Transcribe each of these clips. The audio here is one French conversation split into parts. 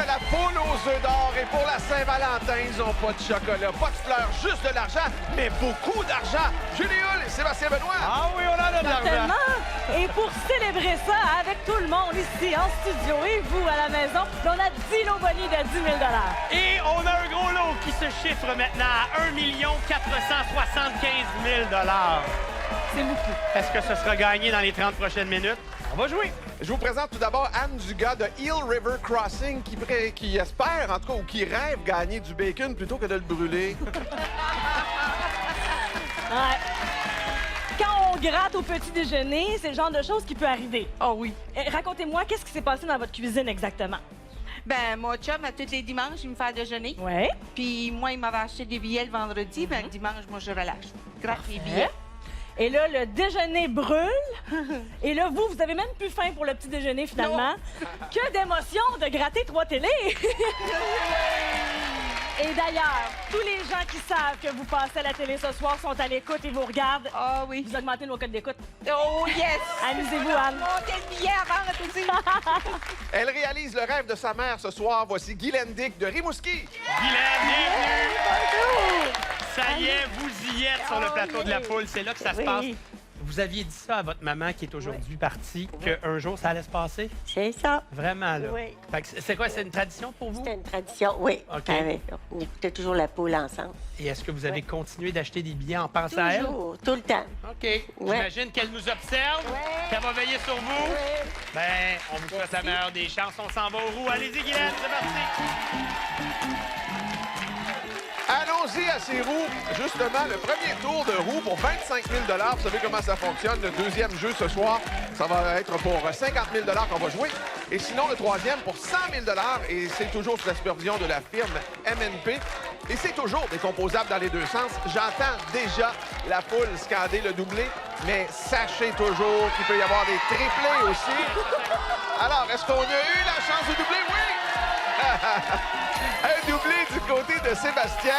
la poule aux œufs d'or. Et pour la Saint-Valentin, ils n'ont pas de chocolat, pas de fleurs, juste de l'argent, mais beaucoup d'argent. Julie Hull et Sébastien Benoît. Ah oui, on en a de l'argent. Certainement. Et pour célébrer ça avec tout le monde ici en studio et vous à la maison, on a 10 lots bonus de 10 000 Et on a un gros lot qui se chiffre maintenant à 1 475 000 C'est beaucoup. Est-ce que ce sera gagné dans les 30 prochaines minutes? On va jouer. Je vous présente tout d'abord Anne Dugas de Eel River Crossing qui espère, en tout cas, ou qui rêve gagner du bacon plutôt que de le brûler. Ouais. Quand on gratte au petit déjeuner, c'est le genre de choses qui peut arriver. Oh oui. Racontez-moi, qu'est-ce qui s'est passé dans votre cuisine exactement? Ben, mon chum, à tous les dimanches, il me fait déjeuner. Ouais. Puis moi, il m'avait acheté des billets le vendredi. Ben, le dimanche, moi, je relâche. Gratte les billets. Et là, le déjeuner brûle. Et là, vous avez même plus faim pour le petit déjeuner, finalement. Que d'émotion de gratter 3 télés! Et d'ailleurs, tous les gens qui savent que vous passez à la télé ce soir sont à l'écoute et vous regardent. Ah oui. Vous augmentez nos codes d'écoute. Oh yes! Amusez-vous, Anne. Montez le billet avant de aussi. Elle réalise le rêve de sa mère ce soir. Voici Guylaine Dick de Rimouski. Guylaine, bienvenue! Ça y est, vous y êtes sur le plateau de la poule. C'est là que ça se Oui. passe. Vous aviez dit ça à votre maman qui est aujourd'hui partie, qu'un jour, ça allait se passer? C'est ça. Vraiment, là? Oui. Fait que c'est quoi, c'est une tradition pour vous? C'est une tradition, oui. OK. On écoutait toujours la poule ensemble. Et est-ce que vous avez continué d'acheter des billets en pensant à elle? Toujours, tout le temps. OK. J'imagine qu'elle nous observe, qu'elle va veiller sur vous. Ben, on vous souhaite la meilleure des chances. On s'en va aux roues. Allez-y, Guylaine, c'est parti. Allons-y à ces roues. Justement, le premier tour de roue pour 25 000 Vous savez comment ça fonctionne. Le deuxième jeu ce soir, ça va être pour 50 000 qu'on va jouer. Et sinon, le troisième pour 100 000 Et c'est toujours sous la supervision de la firme MNP. Et c'est toujours décomposable dans les deux sens. J'entends déjà la foule scander le doublé, mais sachez toujours qu'il peut y avoir des triplés aussi. Alors, est-ce qu'on a eu la chance de doubler? Oui! Un doublé du côté de Sébastien.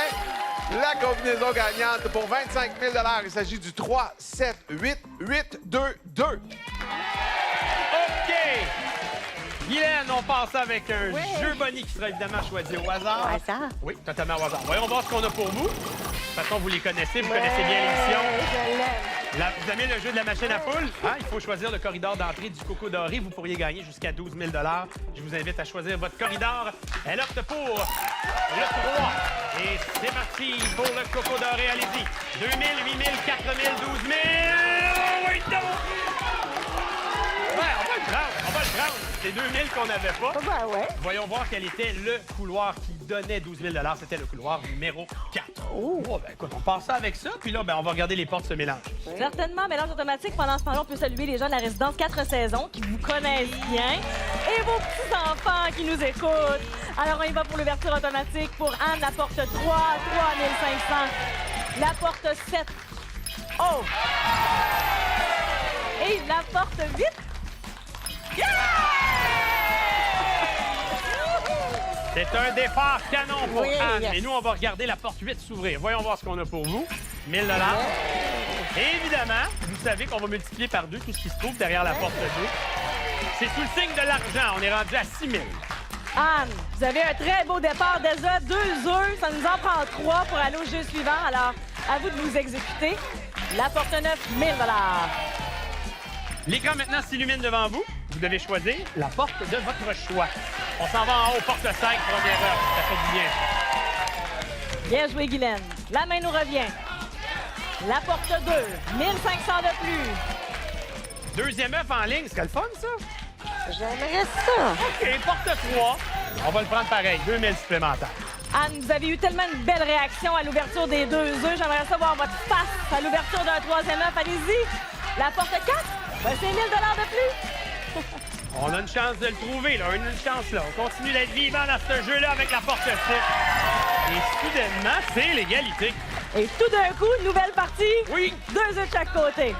La combinaison gagnante pour 25 000 Il s'agit du 3, 7, 8, 8, 2, 2. OK! Guylaine, on passe avec un jeu Bonnie qui sera évidemment choisi au hasard. Au hasard? Oui, totalement au hasard. Voyons voir ce qu'on a pour vous. De toute façon, vous les connaissez, vous connaissez bien l'émission. Je l'aime. Vous aimez le jeu de la machine à poule? Hein? Il faut choisir le corridor d'entrée du Coco Doré. Vous pourriez gagner jusqu'à 12 000 Je vous invite à choisir votre corridor. Elle opte pour le 3. Et c'est parti pour le Coco Doré. Allez-y. 2 000, 8 000, 4 000, 12 000. Oh, oui, non! Ouais, on va le prendre. On va le prendre. C'est 2 000 qu'on n'avait pas. Ben ouais. Voyons voir quel était le couloir qui donnait 12 000 C'était le couloir numéro 4. Oh, ben écoute, on passe ça avec ça, puis là, ben, on va regarder les portes se mélanger. Certainement, mélange automatique. Pendant ce temps-là, on peut saluer les gens de la résidence 4 saisons qui vous connaissent bien et vos petits-enfants qui nous écoutent. Alors, on y va pour l'ouverture automatique. Pour Anne, la porte 3, 3 500. La porte 7. Oh! Et la porte 8. C'est un départ canon pour Oui, Anne. yes. Et nous, on va regarder la porte 8 s'ouvrir. Voyons voir ce qu'on a pour vous. 1 000 Et évidemment, vous savez qu'on va multiplier par 2 tout ce qui se trouve derrière la porte 2. C'est sous le signe de l'argent. On est rendu à 6 000. Anne, vous avez un très beau départ déjà. 2 œufs, ça nous en prend 3 pour aller au jeu suivant. Alors, à vous de vous exécuter. La porte 9, 1 000 L'écran maintenant s'illumine devant vous. Vous devez choisir la porte de votre choix. On s'en va en haut, porte 5, première heure. Ça fait du bien. Bien joué, Guylaine. La main nous revient. La porte 2, 1500 de plus. Deuxième œuf en ligne, c'est le fun, ça? J'aimerais ça. OK, porte 3. On va le prendre pareil, 2 000 supplémentaires. Anne, vous avez eu tellement une belle réaction à l'ouverture des 2 œufs. J'aimerais savoir votre face à l'ouverture d'un 3e œuf. Allez-y. La porte 4, ben, c'est 1 000 de plus. On a une chance de le trouver, là. Une chance, là. On continue d'être vivant dans ce jeu-là avec la porte 6. Et soudainement, c'est l'égalité. Et tout d'un coup, nouvelle partie. Oui. 2 œufs de chaque côté.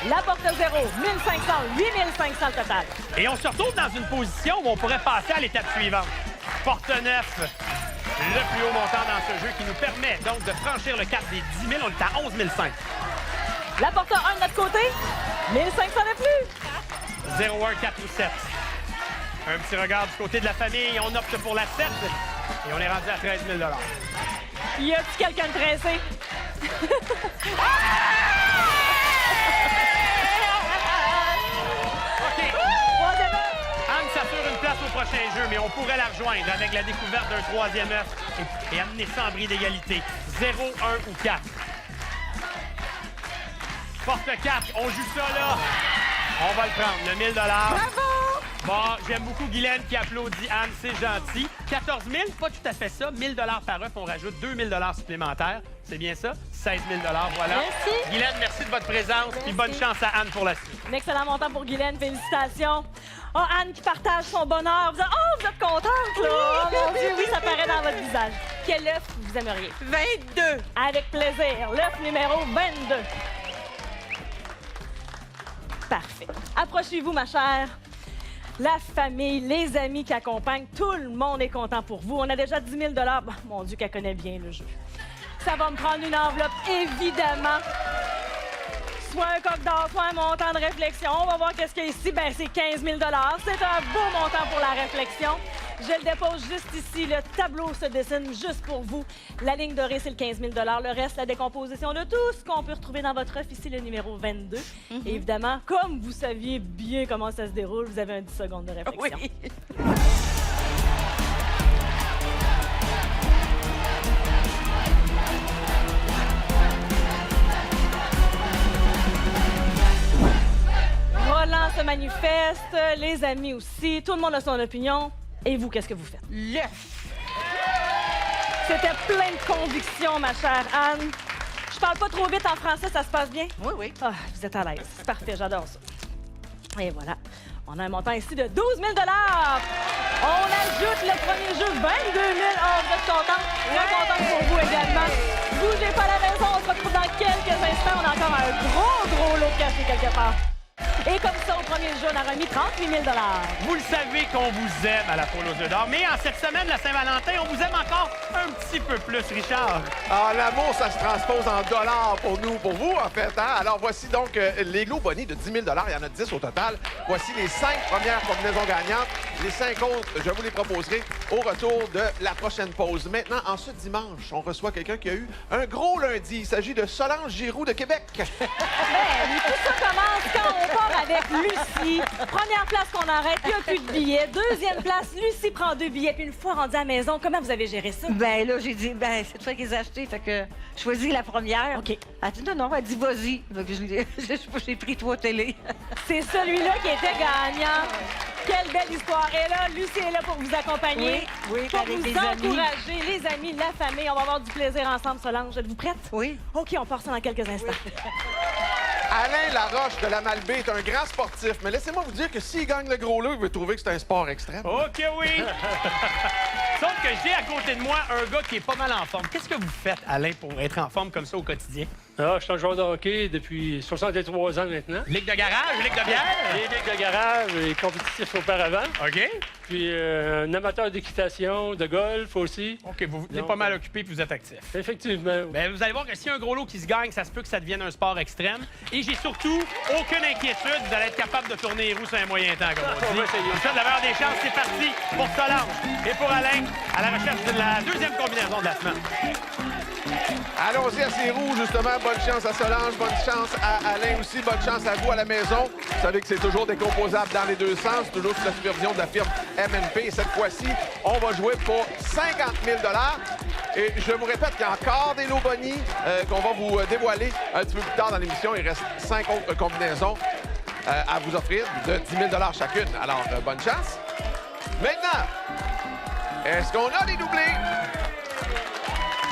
La porte 0, 1500, 8500 total. Et on se retrouve dans une position où on pourrait passer à l'étape suivante. Porte 9, le plus haut montant dans ce jeu qui nous permet donc de franchir le cap des 10 000. On est à 11 500. La porte 1 de notre côté, 1500 de plus. 0, 1, 4 ou 7. Un petit regard du côté de la famille. On opte pour la 7. Et on est rendu à 13 000 Y a-t-il quelqu'un de pressé? OK. Troisième œuf. Anne s'assure une place au prochain jeu, mais on pourrait la rejoindre avec la découverte d'un troisième œuf et amener ça en bris d'égalité. 0, 1 ou 4. Porte 4, on joue ça là. On va le prendre, le 1000 $. Bravo! Bon, j'aime beaucoup Guylaine qui applaudit Anne, c'est gentil. 14 000, pas tout à fait ça. 1 000 $ par œuf, on rajoute 2 000 $ supplémentaires. C'est bien ça? 16 000 $, voilà. Merci. Guylaine, merci de votre présence et bonne chance à Anne pour la suite. Un excellent montant pour Guylaine. Félicitations. Oh, Anne qui partage son bonheur. Vous êtes contente, là? Oh, mon Dieu, oui, ça paraît dans votre visage. Quel œuf vous aimeriez? 22. Avec plaisir. L'œuf numéro 22. Parfait. Approchez-vous, ma chère. La famille, les amis qui accompagnent, tout le monde est content pour vous. On a déjà 10 000 $. Bon, mon Dieu, qu'elle connaît bien le jeu. Ça va me prendre une enveloppe, évidemment. Soit un coq d'or, soit un montant de réflexion. On va voir qu'est-ce qu'il y a ici. Ben, c'est 15 000 $. C'est un beau montant pour la réflexion. Je le dépose juste ici. Le tableau se dessine juste pour vous. La ligne dorée, c'est le 15 000 $. Le reste, la décomposition de tout ce qu'on peut retrouver dans votre œuf. Ici, le numéro 22. Et évidemment, comme vous saviez bien comment ça se déroule, vous avez un 10 secondes de réflexion. Oui. Roland se manifeste, les amis aussi. Tout le monde a son opinion. Et vous, qu'est-ce que vous faites? L'œuf. C'était plein de convictions, ma chère Anne. Je parle pas trop vite en français, ça se passe bien? Oui, oui. Ah, vous êtes à l'aise. C'est parfait, j'adore ça. Et voilà. On a un montant ici de 12 000 $. On ajoute le premier jeu, 22 000 $. Oh, vous êtes contents? Très contente pour vous également. Bougez pas à la maison, on se retrouve dans quelques instants. On a encore un gros lot caché quelque part. Et comme ça, au premier jeu, on a remis 38 000 $. Vous le savez qu'on vous aime à la poule aux œufs d'or, mais en cette semaine, la Saint-Valentin, on vous aime encore un petit peu plus, Richard. Ah, l'amour, ça se transpose en dollars pour nous, pour vous, en fait. Hein? Alors, voici donc les lots bonus de 10 000 $. Il y en a 10 au total. Voici les 5 premières combinaisons gagnantes. Les 5 autres, je vous les proposerai au retour de la prochaine pause. Maintenant, en ce dimanche, on reçoit quelqu'un qui a eu un gros lundi. Il s'agit de Solange Giroux de Québec. Ben, tout ça commence quand on part avec Lucie. Première place qu'on arrête, il n'y a plus de billets. Deuxième place, Lucie prend 2 billets. Puis une fois rendue à la maison, comment vous avez géré ça? Ben là, j'ai dit, ben c'est toi qui les as achetés, fait que je choisis la première. OK. Elle a dit non, elle dit vas-y. Fait que j'ai pris 3 télés. C'est celui-là qui était gagnant. Quelle belle histoire. Et là, Lucie est là pour vous accompagner. Oui, pour avec vous des amis. encourager, les amis, la famille. On va avoir du plaisir ensemble, Solange. Êtes-vous prête? Oui. OK, on part ça dans quelques instants. Alain Laroche de la Malbaie est un grand sportif, mais laissez-moi vous dire que s'il gagne le gros lot, il veut trouver que c'est un sport extrême. OK, oui. Sauf que j'ai à côté de moi un gars qui est pas mal en forme. Qu'est-ce que vous faites, Alain, pour être en forme comme ça au quotidien? Ah, je suis un joueur de hockey depuis 63 ans maintenant. Ligue de garage, ligue de bière? Les ligues de garage et compétitif auparavant. OK. Puis un amateur d'équitation, de golf aussi. OK, vous êtes Donc, pas mal occupé puis vous êtes actif. Effectivement. Ben, vous allez voir que s'il y a un gros lot qui se gagne, ça se peut que ça devienne un sport extrême. Et j'ai surtout aucune inquiétude. Vous allez être capable de tourner les roues sur un moyen temps, comme on dit. va essayer. Vous faites la meilleure des chances. C'est parti pour Solange et pour Alain à la recherche de la deuxième combinaison de la semaine. Allons-y à ces roues, justement. Bonne chance à Solange, bonne chance à Alain aussi, bonne chance à vous à la maison. Vous savez que c'est toujours décomposable dans les deux sens, toujours sous la supervision de la firme MNP. Et cette fois-ci, on va jouer pour 50 000 $. Et je vous répète qu'il y a encore des lots bonus qu'on va vous dévoiler un petit peu plus tard dans l'émission. Il reste 5 autres combinaisons à vous offrir de 10 000 $ chacune. Alors, bonne chance. Maintenant, est-ce qu'on a des doublés?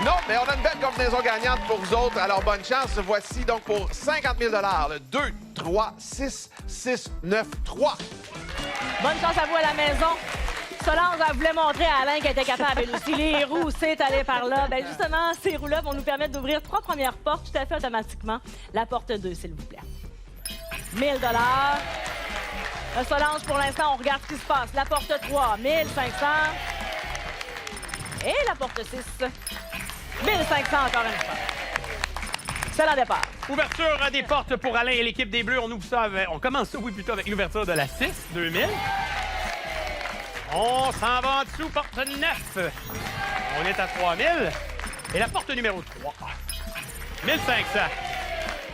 Non, mais on a une belle combinaison gagnante pour vous autres. Alors, bonne chance. Voici donc pour 50 000 $. Le 2, 3, 6, 6, 9, 3. Bonne chance à vous à la maison. Solange, elle voulait montrer à Alain qu'elle était capable. Elle aussi, les roues, c'est allé par là. Bien, justement, ces roues-là vont nous permettre d'ouvrir 3 premières portes tout à fait automatiquement. La porte 2, s'il vous plaît. 1 000 $. Solange, pour l'instant, on regarde ce qui se passe. La porte 3, 1 500. Et la porte 6, 1 500 encore une fois. C'est la départ. Ouverture des portes pour Alain et l'équipe des Bleus. On ouvre ça on commence ça, oui, plutôt avec l'ouverture de la 6, 2000. On s'en va en dessous, porte 9. On est à 3000. Et la porte numéro 3. 1500.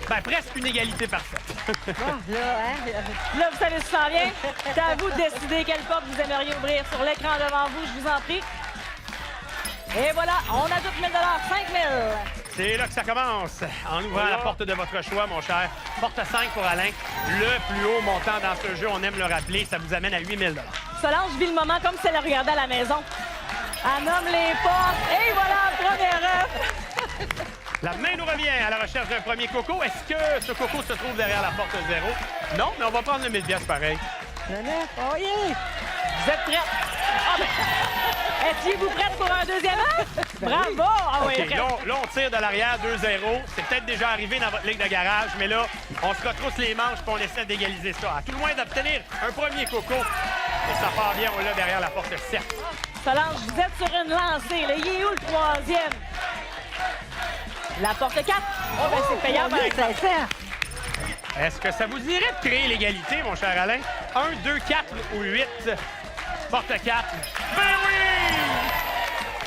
Ben, presque une égalité parfaite. Là, vous savez ce qui s'en vient. C'est à vous de décider quelle porte vous aimeriez ouvrir sur l'écran devant vous, je vous en prie. Et voilà, on ajoute 1000 $, 5000. C'est là que ça commence. En ouvrant la porte de votre choix, mon cher. Porte 5 pour Alain. Le plus haut montant dans ce jeu, on aime le rappeler, ça vous amène à 8000 $. Solange vit le moment comme si elle regardait à la maison. Elle nomme les portes. Et voilà, première œuf. La main nous revient à la recherche d'un premier coco. Est-ce que ce coco se trouve derrière la porte 0? Non, mais on va prendre le 1000 $ pareil. Oh yeah! Vous êtes prêts? Ah, ben... Étiez-vous prête pour un deuxième œuf? Bravo! Ah, oui, OK, là, on tire de l'arrière 2-0. C'est peut-être déjà arrivé dans votre ligne de garage, mais là, on se retrousse les manches et on essaie d'égaliser ça. À tout le moins d'obtenir un premier coco. Et ça part bien, on l'a derrière la porte 7. Solange, vous êtes sur une lancée. Là. Il est où le troisième? La porte 4. Oh, ben c'est payant, par exemple. Est-ce que ça vous dirait de créer l'égalité, mon cher Alain? 1, 2, 4 ou 8? Porte 4. Ben oui!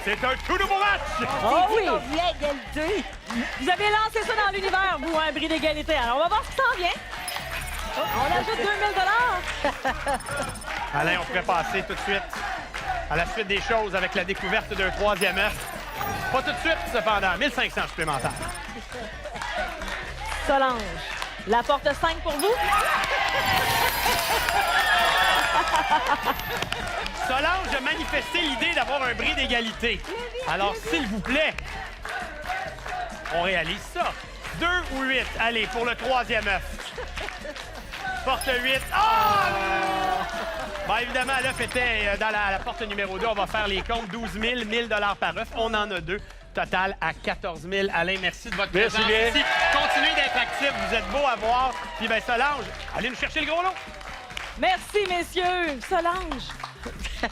C'est un tout nouveau match! Oh oui! Vous avez lancé ça dans l'univers, vous, un bris d'égalité. Alors, on va voir ce qui s'en vient. On ajoute 2000 $. Alain, on pourrait passer tout de suite à la suite des choses avec la découverte d'un troisième œuf. Pas tout de suite, cependant. 1500 supplémentaires. Solange, la porte 5 pour vous. Solange a manifesté l'idée d'avoir un bris d'égalité. Alors, s'il vous plaît, on réalise ça. 2 ou 8? Allez, pour le troisième œuf. Porte 8. Oh! Bon, évidemment, l'œuf était dans la porte numéro 2. On va faire les comptes. 12 000, 1000 $ par œuf. On en a 2. Total à 14 000. Alain, merci de votre présence ici. Continuez d'être actifs. Vous êtes beaux à voir. Puis, bien, Solange, allez nous chercher le gros lot. Merci, messieurs. Solange.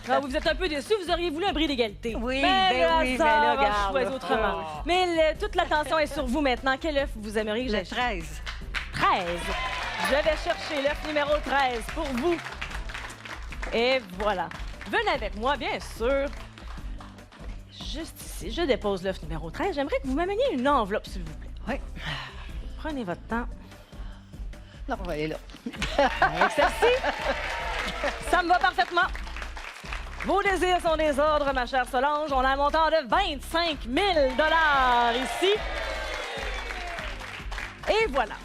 Ah, vous êtes un peu déçus. Vous auriez voulu un bris d'égalité. Oui, mais ben le oui, hasard mais là, a regarde, choisi là. autrement. Mais toute l'attention est sur vous maintenant. Quel œuf vous aimeriez que Le j'achète? 13. 13. Je vais chercher l'œuf numéro 13 pour vous. Et voilà. Venez avec moi, bien sûr. Juste ici, je dépose l'œuf numéro 13. J'aimerais que vous m'ameniez une enveloppe, s'il vous plaît. Oui. Prenez votre temps. Non, on va aller là. Merci. Ça me va parfaitement. Vos désirs sont des ordres, ma chère Solange. On a un montant de 25 000 $ ici. Et voilà.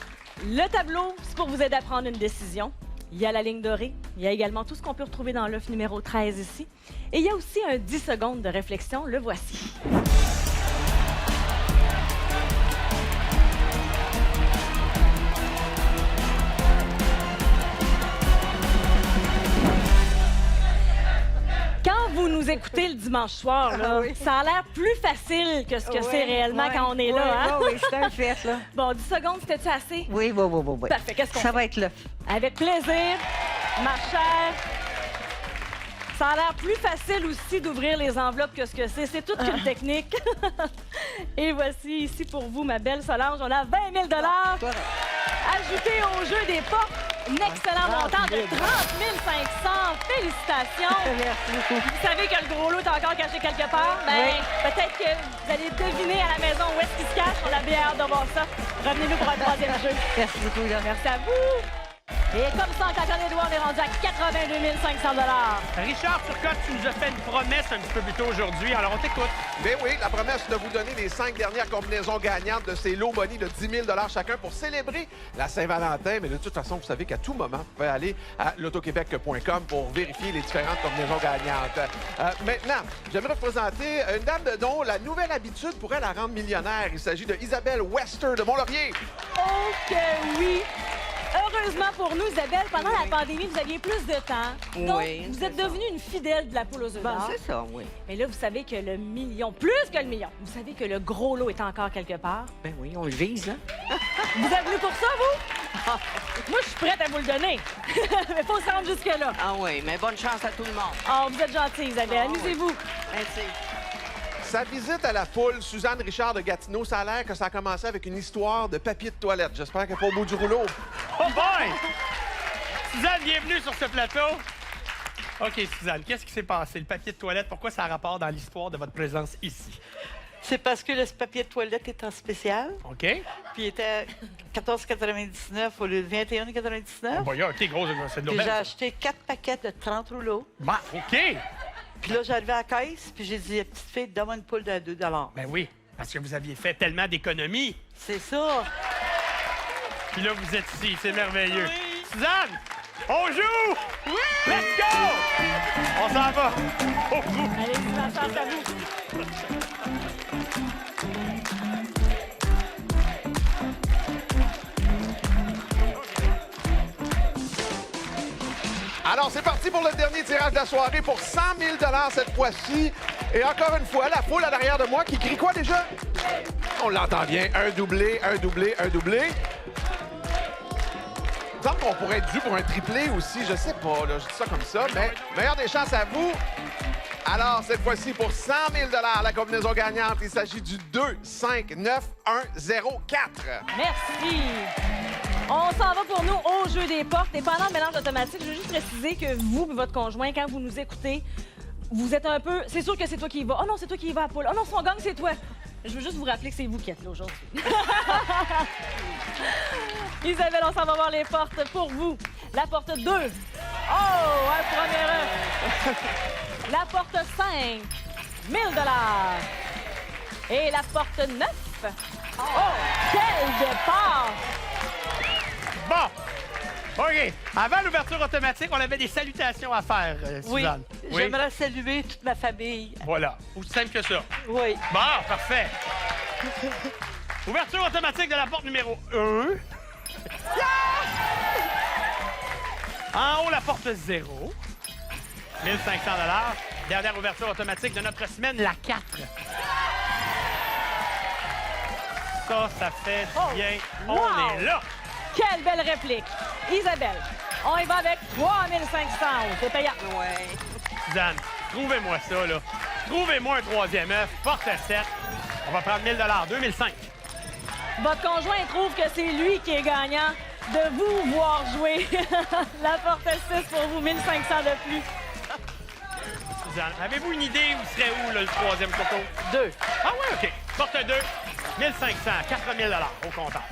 Le tableau, c'est pour vous aider à prendre une décision. Il y a la ligne dorée. Il y a également tout ce qu'on peut retrouver dans l'œuf numéro 13 ici. Et il y a aussi un 10 secondes de réflexion. Le voici. Quand vous nous écoutez le dimanche soir, là, ça a l'air plus facile que ce que c'est réellement quand on est là. Hein? Oui, c'est un fait, là. Bon, 10 secondes, c'était-tu assez? Oui. Parfait, qu'est-ce qu'on Ça fait? va être l'œuf. Avec plaisir, ma chère. Ça a l'air plus facile aussi d'ouvrir les enveloppes que ce que c'est. C'est toute une technique. Et voici ici pour vous, ma belle Solange. On a 20 000 $ ajouté au jeu des portes. Un excellent montant de 30 500. Félicitations. Merci beaucoup. Vous savez que le gros lot est encore caché quelque part? Ben, peut-être que vous allez deviner à la maison où est-ce qu'il se cache. On a bien hâte de voir ça. Revenez-nous pour un troisième jeu. Merci beaucoup, là. Merci à vous. Et comme ça, en claquant les doigts, on est rendu à 82 500 $. Richard Turcotte, tu nous as fait une promesse un petit peu plus tôt aujourd'hui. Alors, on t'écoute. Mais oui, la promesse de vous donner les 5 dernières combinaisons gagnantes de ces lots money de 10 000 $ chacun pour célébrer la Saint-Valentin. Mais de toute façon, vous savez qu'à tout moment, vous pouvez aller à lotoquebec.com pour vérifier les différentes combinaisons gagnantes. Maintenant, j'aimerais vous présenter une dame dont la nouvelle habitude pourrait la rendre millionnaire. Il s'agit de Isabelle Wester de Mont-Laurier. Oh que oui! Heureusement pour nous, Isabelle, pendant la pandémie, vous aviez plus de temps. Donc, Oui, vous c'est êtes devenue une fidèle de la poule aux œufs Ben, d'or. c'est ça, oui. Mais là, vous savez que le million, plus que le million, vous savez que le gros lot est encore quelque part. Ben oui, on le vise, hein? Vous êtes venu pour ça, vous? Moi, je suis prête à vous le donner. Mais faut se rendre jusque-là. Ah oui, mais bonne chance à tout le monde. Oh, vous êtes gentille, Isabelle. Ah, Amusez-vous. Merci. Sa visite à la poule, Suzanne Richard de Gatineau, ça a l'air que ça a commencé avec une histoire de papier de toilette. J'espère qu'elle n'est pas au bout du rouleau. Oh boy! Suzanne, bienvenue sur ce plateau. OK, Suzanne, qu'est-ce qui s'est passé? Le papier de toilette, pourquoi ça a rapport dans l'histoire de votre présence ici? C'est parce que le papier de toilette est en spécial, OK? puis il était à 14,99 au lieu de 21,99. Bon, OK, gros, c'est de Puis j'ai l'aubaine. acheté 4 paquets de 30 rouleaux. Bah, OK! Puis là, j'arrivais à la caisse, puis j'ai dit, la petite fille, donne-moi une poule de 2 Ben oui, parce que vous aviez fait tellement d'économies. C'est ça. Puis là, vous êtes ici, c'est merveilleux. Suzanne, on joue! Oui! Let's go! On s'en va. Au roux. Allez, la chance à vous. Alors, c'est parti pour le dernier tirage de la soirée pour 100 000 cette fois-ci. Et encore une fois, la foule à l'arrière de moi qui crie quoi déjà? On l'entend bien. Un doublé, un doublé, un doublé. Il me semble qu'on pourrait être dû pour un triplé aussi. Je sais pas, là, je dis ça comme ça, mais meilleure des chances à vous. Alors, cette fois-ci, pour 100 000 la combinaison gagnante, il s'agit du 2, 5, 9, 1, 0, 4. Merci. On s'en va pour nous au jeu des portes. Et pendant le mélange automatique, je veux juste préciser que vous et votre conjoint, quand vous nous écoutez, vous êtes un peu... C'est sûr que c'est toi qui y vas. Oh non, c'est toi qui y vas à poule. Oh non, son gang, c'est toi. Je veux juste vous rappeler que c'est vous qui êtes là aujourd'hui. Isabelle, on s'en va voir les portes pour vous. La porte 2. Oh, un premier œuf. La porte 5. 1000 $. Et la porte 9. Oh, quel départ! Bon, OK. Avant l'ouverture automatique, on avait des salutations à faire, Oui. Suzanne. J'aimerais saluer toute ma famille. Voilà. Aussi simple que ça. Oui. Bon, parfait. Ouverture automatique de la porte numéro 1. En haut, la porte 0. 1500 $. Dernière ouverture automatique de notre semaine, la 4. Ça fait bien. On wow. est là. Quelle belle réplique. Isabelle, on y va avec 3500. C'est payant. Ouais. Suzanne, trouvez-moi ça, là. Trouvez-moi un troisième œuf, porte 7. On va prendre 1000 $, 2005. Votre conjoint trouve que c'est lui qui est gagnant de vous voir jouer. La porte 6 pour vous, 1500 de plus. Suzanne, avez-vous une idée où serait où, là, le troisième coco? 2. Ah ouais, OK. Porte 2, 1500, 4000 $ au compteur.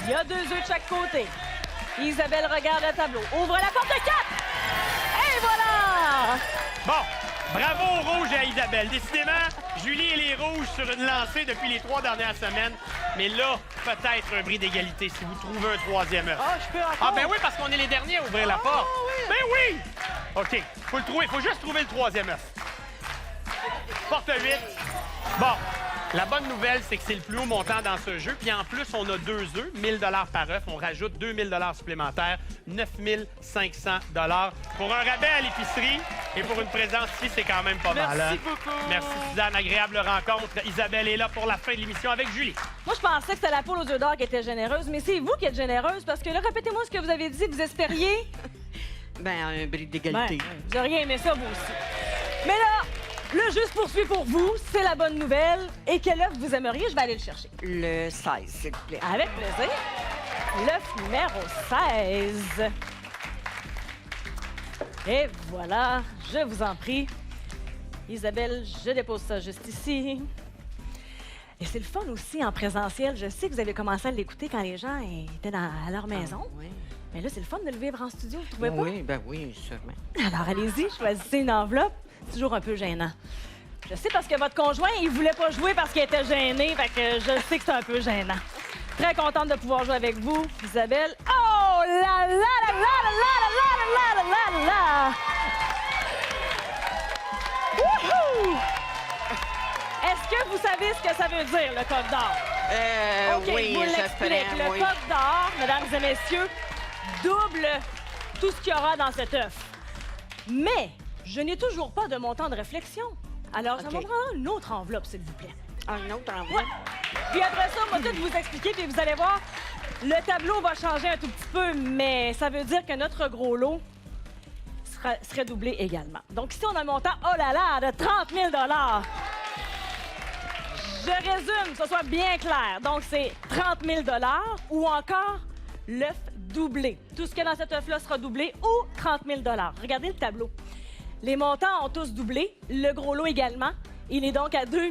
Il y a 2 œufs de chaque côté. Isabelle regarde le tableau. Ouvre la porte 4. Et voilà! Bon, bravo aux rouges et à Isabelle. Décidément, Julie et les rouges sur une lancée depuis les 3 dernières semaines. Mais là, peut-être un bris d'égalité si vous trouvez un troisième œuf. Ah, je peux encore. Ah, ben oui, parce qu'on est les derniers à ouvrir la porte. oui. Ben oui! OK, faut le trouver. Faut juste trouver le troisième œuf. Porte 8. Bon, la bonne nouvelle, c'est que c'est le plus haut montant dans ce jeu. Puis en plus, on a 2 œufs, 1000 $ par œuf. On rajoute 2000 $ supplémentaires, 9500 $ pour un rabais à l'épicerie. Et pour une présence ici, c'est quand même pas mal. Merci Hein? beaucoup. Merci, Suzanne. Agréable rencontre. Isabelle est là pour la fin de l'émission avec Julie. Moi, je pensais que c'était la poule aux œufs d'or qui était généreuse, mais c'est vous qui êtes généreuse parce que là, répétez-moi ce que vous avez dit. Vous espériez? Ben, un bris Ben, d'égalité. vous auriez aimé ça, vous aussi. Mais là, le jeu se poursuit pour vous. C'est la bonne nouvelle. Et quel œuf vous aimeriez? Je vais aller le chercher. Le 16, s'il vous plaît. Avec plaisir. L'œuf numéro 16. Et voilà, je vous en prie. Isabelle, je dépose ça juste ici. Et c'est le fun aussi en présentiel. Je sais que vous avez commencé à l'écouter quand les gens étaient à leur maison. Oui. Mais là, c'est le fun de le vivre en studio, vous trouvez pas? Oui, ben oui, sûrement. Alors, allez-y, choisissez une enveloppe. C'est toujours un peu gênant. Je sais parce que votre conjoint, il voulait pas jouer parce qu'il était gêné. Fait que je sais que c'est un peu gênant. Très contente de pouvoir jouer avec vous, Isabelle. Oh là là là là là là là là là là! Wouhou! Est-ce que vous savez ce que ça veut dire, le code d'or? OK, oui, je vous j'espère, l'explique. Le oui. code d'or, mesdames et messieurs, double tout ce qu'il y aura dans cet œuf. Mais je n'ai toujours pas de montant de réflexion. Alors, ça OK. me prendra une autre enveloppe, s'il vous plaît. Un autre enveloppe. Ouais. Puis après ça, on va tout vous expliquer, puis vous allez voir, le tableau va changer un tout petit peu, mais ça veut dire que notre gros lot serait doublé également. Donc ici, on a un montant, oh là là, de 30 000 $. Je résume, que ce soit bien clair. Donc, c'est 30 000 $ ou encore l'œuf doublé. Tout ce qu'il y a dans cet œuf-là sera doublé ou 30 000 $. Regardez le tableau. Les montants ont tous doublé, le gros lot également. Il est donc à 2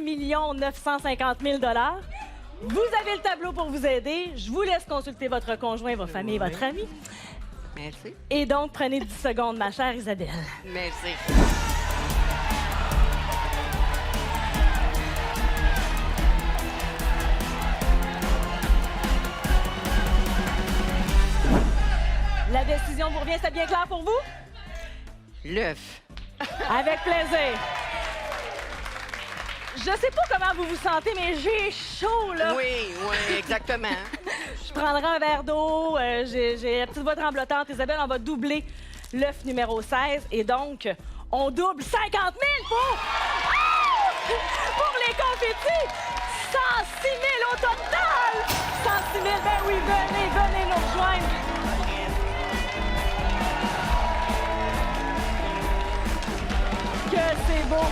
950 000 $. Vous avez le tableau pour vous aider. Je vous laisse consulter votre conjoint, votre famille, votre ami. Merci. Et donc, prenez 10 secondes, ma chère Isabelle. Merci. La décision vous revient, c'est bien clair pour vous? L'œuf. Avec plaisir. Je sais pas comment vous vous sentez, mais j'ai chaud, là. Oui, exactement. Je prendrai un verre d'eau. J'ai la petite voix tremblotante. Isabelle, on va doubler l'œuf numéro 16. Et donc, on double 50 000 pour les confettis. 106 000 au total. 106 000, ben oui, venez nous rejoindre. Que c'est beau.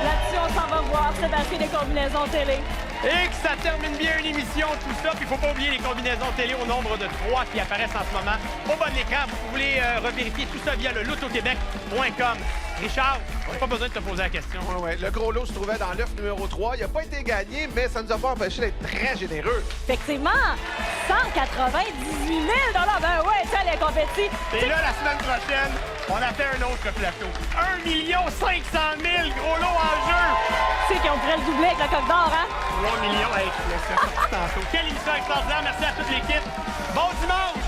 Là-dessus, on s'en va voir Sébastien des combinaisons télé. Et que ça termine bien une émission, tout ça. Puis il faut pas oublier les combinaisons télé au nombre de 3 qui apparaissent en ce moment au bas de l'écran. Vous pouvez revérifier tout ça via le lotoquebec.com. Richard, on n'a pas besoin de te poser la question. Ouais. Le gros lot se trouvait dans l'œuf numéro 3. Il n'a pas été gagné, mais ça ne nous a pas empêché d'être très généreux. Effectivement, 198 000 $. Ben ouais, ça, les compétitions. Et là, la semaine prochaine, on a fait un autre plateau. 1 500 000 gros lot en jeu. Tu sais qu'on pourrait le doubler avec la coque d'or, hein? 3 millions avec le tantôt. Quelle émission extraordinaire. Merci à toute l'équipe. Bon dimanche!